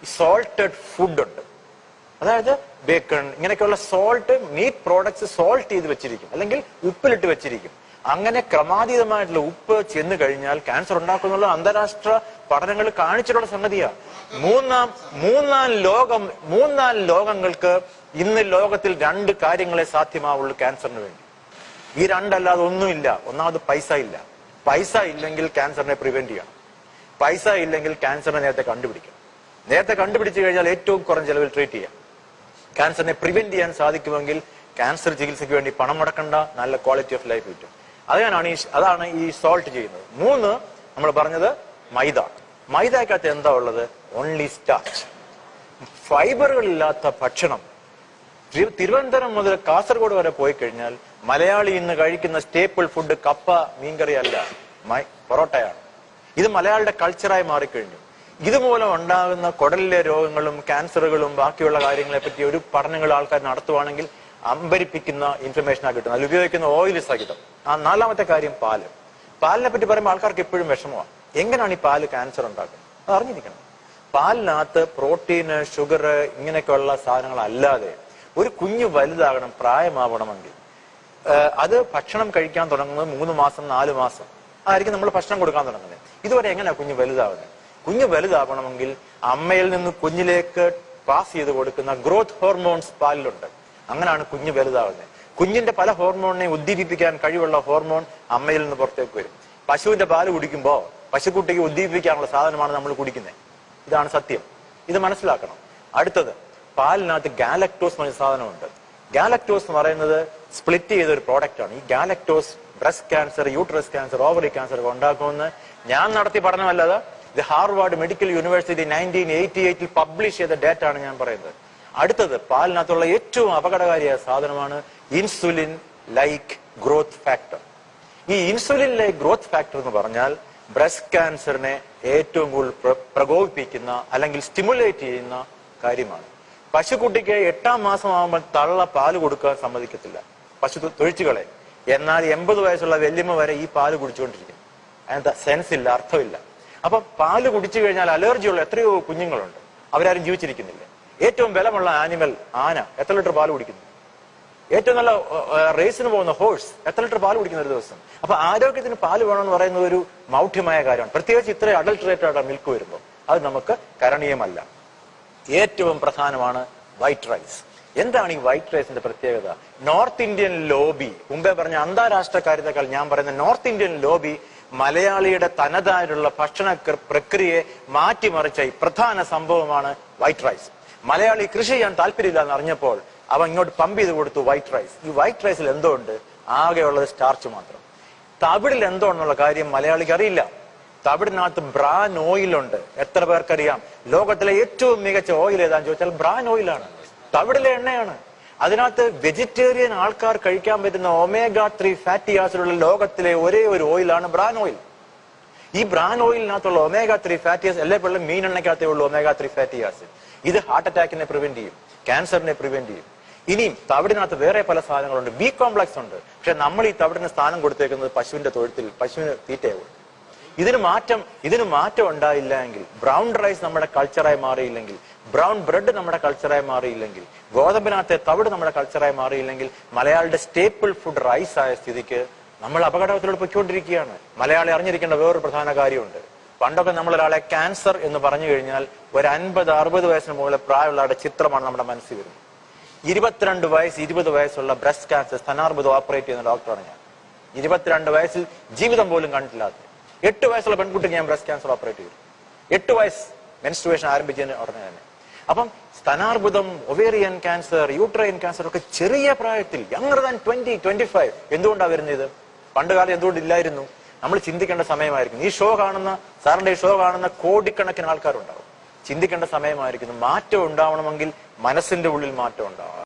Salted food ഉണ്ട്. അതായത് bacon, ഇങ്ങനെയൊക്കെയുള്ള സോൾട്ട്, മീറ്റ് പ്രോഡക്ട്സ് സോൾട്ട് ചെയ്ത് വെച്ചിരിക്കും, അല്ലെങ്കിൽ ഉപ്പിലിട്ട് വെച്ചിരിക്കും. അങ്ങനെ ക്രമാതീതമായിട്ടുള്ള ഉപ്പ് ചെന്ന് കഴിഞ്ഞാൽ ക്യാൻസർ ഉണ്ടാക്കുന്നുള്ള അന്താരാഷ്ട്ര പഠനങ്ങൾ കാണിച്ചിട്ടുള്ള സംഗതിയാണ്. മൂന്നാം ലോകങ്ങൾക്ക് ഇന്ന് ലോകത്തിൽ 2 കാര്യങ്ങളെ സാധ്യമാവുള്ളൂ ക്യാൻസറിന് വേണ്ടി. ഈ 2 അല്ലാതെ ഒന്നുമില്ല. ഒന്നാമത് പൈസ ഇല്ല. പൈസ ഇല്ലെങ്കിൽ ക്യാൻസറിനെ പ്രിവെന്റ് ചെയ്യണം. പൈസ ഇല്ലെങ്കിൽ ക്യാൻസറിനെ നേരത്തെ കണ്ടുപിടിക്കണം. നേരത്തെ കണ്ടുപിടിച്ചു കഴിഞ്ഞാൽ ഏറ്റവും കുറഞ്ഞ ചെലവിൽ ട്രീറ്റ് ചെയ്യാം. ക്യാൻസറിനെ പ്രിവെന്റ് ചെയ്യാൻ സാധിക്കുമെങ്കിൽ ക്യാൻസർ ചികിത്സയ്ക്ക് വേണ്ടി പണം മുടക്കണ്ട, നല്ല ക്വാളിറ്റി ഓഫ് ലൈഫ് കിട്ടും. അതാണ് ഈ സോൾട്ട് ചെയ്യുന്നത്. 3 നമ്മൾ പറഞ്ഞത് മൈദ. മൈദക്കകത്ത് എന്താ ഉള്ളത്? Only starch. ഫൈബറുകളില്ലാത്ത ഭക്ഷണം. തിരുവനന്തപുരം മുതൽ കാസർഗോഡ് വരെ പോയി കഴിഞ്ഞാൽ മലയാളി ഇന്ന് കഴിക്കുന്ന സ്റ്റേപ്പിൾ ഫുഡ് കപ്പ, മീൻകറി അല്ല, പൊറോട്ടയാണ്. ഇത് മലയാളിയുടെ കൾച്ചറായി മാറിക്കഴിഞ്ഞു. ഇതുമൂലം ഉണ്ടാകുന്ന കുടലിലെ രോഗങ്ങളും ക്യാൻസറുകളും ബാക്കിയുള്ള കാര്യങ്ങളെ പറ്റി ഒരു പഠനങ്ങൾ ആൾക്കാർ നടത്തുവാണെങ്കിൽ അമ്പരിപ്പിക്കുന്ന ഇൻഫർമേഷനാണ് കിട്ടുന്നത്. അതിൽ ഉപയോഗിക്കുന്ന ഓയിൽ സഹിതം. 4ാമത്തെ കാര്യം പാല്. പാലിനെ പറ്റി പറയുമ്പോൾ ആൾക്കാർക്ക് എപ്പോഴും വിഷമമാണ്. എങ്ങനെയാണ് ഈ പാല് ക്യാൻസർ ഉണ്ടാക്കുന്നത്? അത് അറിഞ്ഞിരിക്കണം. പാലിനകത്ത് പ്രോട്ടീന്, ഷുഗർ, ഇങ്ങനെയൊക്കെയുള്ള സാധനങ്ങൾ അല്ലാതെ ഒരു കുഞ്ഞ് വലുതാകണം, പ്രായമാവണമെങ്കിൽ അത് ഭക്ഷണം കഴിക്കാൻ തുടങ്ങുന്നത് 3 മാസം 4 മാസം ആയിരിക്കും നമ്മൾ ഭക്ഷണം കൊടുക്കാൻ തുടങ്ങുന്നത്. ഇതുവരെ എങ്ങനെയാ കുഞ്ഞ് വലുതാവുന്നത്? കുഞ്ഞ് വലുതാവണമെങ്കിൽ അമ്മയിൽ നിന്ന് കുഞ്ഞിലേക്ക് പാസ് ചെയ്ത് കൊടുക്കുന്ന ഗ്രോത്ത് ഹോർമോൺസ് പാലിലുണ്ട്. അങ്ങനെയാണ് കുഞ്ഞ് വലുതാവുന്നത്. കുഞ്ഞിന്റെ പല ഹോർമോണിനെ ഉദ്ദീപിപ്പിക്കാൻ കഴിവുള്ള ഹോർമോൺ അമ്മയിൽ നിന്ന് പുറത്തേക്ക് വരും. പശുവിന്റെ പാല് കുടിക്കുമ്പോൾ പശുക്കുട്ടിക്ക് ഉദ്ദീപിപ്പിക്കാനുള്ള സാധനമാണ് നമ്മൾ കുടിക്കുന്നത്. ഇതാണ് സത്യം. ഇത് മനസ്സിലാക്കണം. അടുത്തത്, പാലിനകത്ത് ഗാലക്ടോസ് എന്ന സാധനമുണ്ട്. ഗാലക്ടോസ് എന്ന് പറയുന്നത് സ്പ്ലിറ്റ് ചെയ്ത ഒരു പ്രോഡക്റ്റ് ആണ്. ഈ galactose breast cancer, uterus cancer, ovary cancer ഒക്കെ ഉണ്ടാക്കുമെന്ന് ഞാൻ നടത്തിയ പഠനമല്ലാതെ ഇത് ഹാർവാർഡ് മെഡിക്കൽ യൂണിവേഴ്സിറ്റി 1988 പബ്ലിഷ് ചെയ്ത ഡേറ്റ ആണ് ഞാൻ പറയുന്നത്. അടുത്തത്, പാലിനകത്തുള്ള ഏറ്റവും അപകടകാരിയായ സാധനമാണ് ഇൻസുലിൻ ലൈക്ക് ഗ്രോത്ത് ഫാക്ടർ. ഈ ഇൻസുലിൻ ലൈക്ക് ഗ്രോത്ത് ഫാക്ടർ എന്ന് പറഞ്ഞാൽ ബ്രസ്റ്റ് ക്യാൻസറിനെ ഏറ്റവും കൂടുതൽ പ്രകോപിപ്പിക്കുന്ന അല്ലെങ്കിൽ സ്റ്റിമുലേറ്റ് ചെയ്യുന്ന കാര്യമാണ്. പശുക്കുട്ടിക്ക് 8ാം മാസം ആകുമ്പോൾ തള്ള പാല് കൊടുക്കാൻ സമ്മതിക്കത്തില്ല, പശു തൊഴിച്ചുകളെ. എന്നാൽ 80 വയസ്സുള്ള വല്യമ്മ വരെ ഈ പാല് കുടിച്ചുകൊണ്ടിരിക്കും. അതിന്റെ സെൻസ് ഇല്ല, അർത്ഥമില്ല. അപ്പൊ പാല് കുടിച്ചു കഴിഞ്ഞാൽ അലർജിയുള്ള എത്രയോ കുഞ്ഞുങ്ങളുണ്ട്, അവരാരും ജീവിച്ചിരിക്കുന്നില്ല. ഏറ്റവും ബലമുള്ള ആനിമൽ ആന എത്ര ലിറ്റർ പാല് കുടിക്കുന്നു? ഏറ്റവും നല്ല റേസിന് പോകുന്ന ഹോഴ്സ് എത്ര ലിറ്റർ പാല് കുടിക്കുന്ന ഒരു ദിവസം? അപ്പൊ ആരോഗ്യത്തിന് പാല് വേണമെന്ന് പറയുന്നത് ഒരു മൗഢ്യമായ കാര്യമാണ്. പ്രത്യേകിച്ച് ഇത്ര അഡൾട്ടറേറ്റഡ് മിൽക്ക് വരുമ്പോൾ അത് നമുക്ക് കരണീയമല്ല. ഏറ്റവും പ്രധാനമാണ് വൈറ്റ് റൈസ്. എന്താണ് ഈ വൈറ്റ് റൈസിന്റെ പ്രത്യേകത? നോർത്ത് ഇന്ത്യൻ ലോബി, മുമ്പേ പറഞ്ഞ അന്താരാഷ്ട്ര കാര്യത്തെക്കാൾ ഞാൻ പറയുന്ന നോർത്ത് ഇന്ത്യൻ ലോബി മലയാളിയുടെ തനതായിട്ടുള്ള ഭക്ഷണ പ്രക്രിയയെ മാറ്റിമറിച്ച ഈ പ്രധാന സംഭവമാണ് വൈറ്റ് റൈസ്. മലയാളി കൃഷി ചെയ്യാൻ താല്പര്യമില്ല എന്ന് അറിഞ്ഞപ്പോൾ അവൻ ഇങ്ങോട്ട് പമ്പ് ചെയ്ത് കൊടുത്തു വൈറ്റ് റൈസ്. ഈ വൈറ്റ് റൈസിൽ എന്തോ ഉണ്ട്? ആകെയുള്ളത് സ്റ്റാർച്ച് മാത്രം. തവിടിൽ എന്തോ എന്നുള്ള കാര്യം മലയാളിക്ക് അറിയില്ല. തവിടിനകത്ത് ബ്രാൻ ഓയിലുണ്ട്. എത്ര പേർക്കറിയാം? ലോകത്തിലെ ഏറ്റവും മികച്ച ഓയിൽ ഏതാന്ന് ചോദിച്ചാൽ ബ്രാൻ ഓയിലാണ്, തവിടിലെ എണ്ണയാണ്. അതിനകത്ത് വെജിറ്റേറിയൻ ആൾക്കാർ കഴിക്കാൻ പറ്റുന്ന omega-3 ഫാറ്റി ആസിഡുള്ള ലോകത്തിലെ ഒരേ ഒരു ഓയിലാണ് ബ്രാൻ ഓയിൽ. ഈ ബ്രാൻ ഓയിലിനകത്തുള്ള omega-3 ഫാറ്റി ആസിഡ് എല്ലായ്പ്പോഴും മീനെണ്ണയ്ക്കകത്തേ ഉള്ളൂ omega-3 ഫാറ്റി ആസിഡ്. ഇത് ഹാർട്ട് അറ്റാക്കിനെ പ്രിവെന്റ് ചെയ്യും, ക്യാൻസറിനെ പ്രിവെന്റ് ചെയ്യും. ഇനിയും തവിടിനകത്ത് വേറെ പല സാധനങ്ങളുണ്ട്, ബി കോംപ്ലക്സ് ഉണ്ട്. പക്ഷെ നമ്മൾ ഈ തവിടിന് സ്ഥാനം കൊടുത്തേക്കുന്നത് പശുവിന്റെ തൊഴുത്തിൽ, പശുവിന് തീറ്റയാവും. ഇതിന് മാറ്റം ഉണ്ടായില്ല എങ്കിൽ, ബ്രൗൺ റൈസ് നമ്മുടെ കൾച്ചറായി മാറിയില്ലെങ്കിൽ, ബ്രൗൺ ബ്രെഡ് നമ്മുടെ കൾച്ചറായി മാറിയില്ലെങ്കിൽ, ഗോതമ്പിനകത്തെ തവിട് നമ്മുടെ കൾച്ചറായി മാറിയില്ലെങ്കിൽ, മലയാളിയുടെ സ്റ്റേപ്പിൾ ഫുഡ് റൈസ് ആയ സ്ഥിതിക്ക് നമ്മൾ അപകടത്തിലൂടെ പൊയ്ക്കൊണ്ടിരിക്കുകയാണ്. മലയാളി അറിഞ്ഞിരിക്കേണ്ട വേറൊരു പ്രധാന കാര്യമുണ്ട്. പണ്ടൊക്കെ നമ്മളൊരാളെ ക്യാൻസർ എന്ന് പറഞ്ഞു കഴിഞ്ഞാൽ ഒരു 50-60 വയസ്സിന് മുകളിൽ പ്രായമുള്ള ആളുടെ ചിത്രമാണ് നമ്മുടെ മനസ്സിൽ വരുന്നത്. 22 വയസ്സ് 20 വയസ്സുള്ള ബ്രസ്റ്റ് ക്യാൻസർ സ്ഥാനാർബുദം ഓപ്പറേറ്റ് ചെയ്യുന്ന ഡോക്ടറാണ് ഞാൻ. 22 വയസ്സിൽ ജീവിതം പോലും കണ്ടിട്ടില്ലാത്ത 8 വയസ്സുള്ള പെൺകുട്ടിക്ക് ഞാൻ ബ്രസ്റ്റ് ക്യാൻസർ ഓപ്പറേറ്റ് ചെയ്തു. 8 വയസ്സ് മെൻസ്ട്രുവേഷൻ ആരംഭിച്ചതിന് ഉടനെ തന്നെ. അപ്പം സ്ഥാനാർബുദം, ഒവേറിയൻ ക്യാൻസർ, യൂട്രൈൻ ക്യാൻസർ ഒക്കെ ചെറിയ പ്രായത്തിൽ, യങ്ങർ ദാൻ 20-25 എന്തുകൊണ്ടാണ് വരുന്നത്? പണ്ട് കാലം എന്തുകൊണ്ടില്ലായിരുന്നു? നമ്മൾ ചിന്തിക്കേണ്ട സമയമായിരിക്കും. ഈ ഷോ കാണുന്ന, സാറിന്റെ ഈ ഷോ കാണുന്ന കോടിക്കണക്കിന് ആൾക്കാരുണ്ടാവും. ചിന്തിക്കേണ്ട സമയമായിരിക്കുന്നു. മാറ്റം ഉണ്ടാവണമെങ്കിൽ മനസ്സിന്റെ ഉള്ളിൽ മാറ്റം ഉണ്ടാവണം.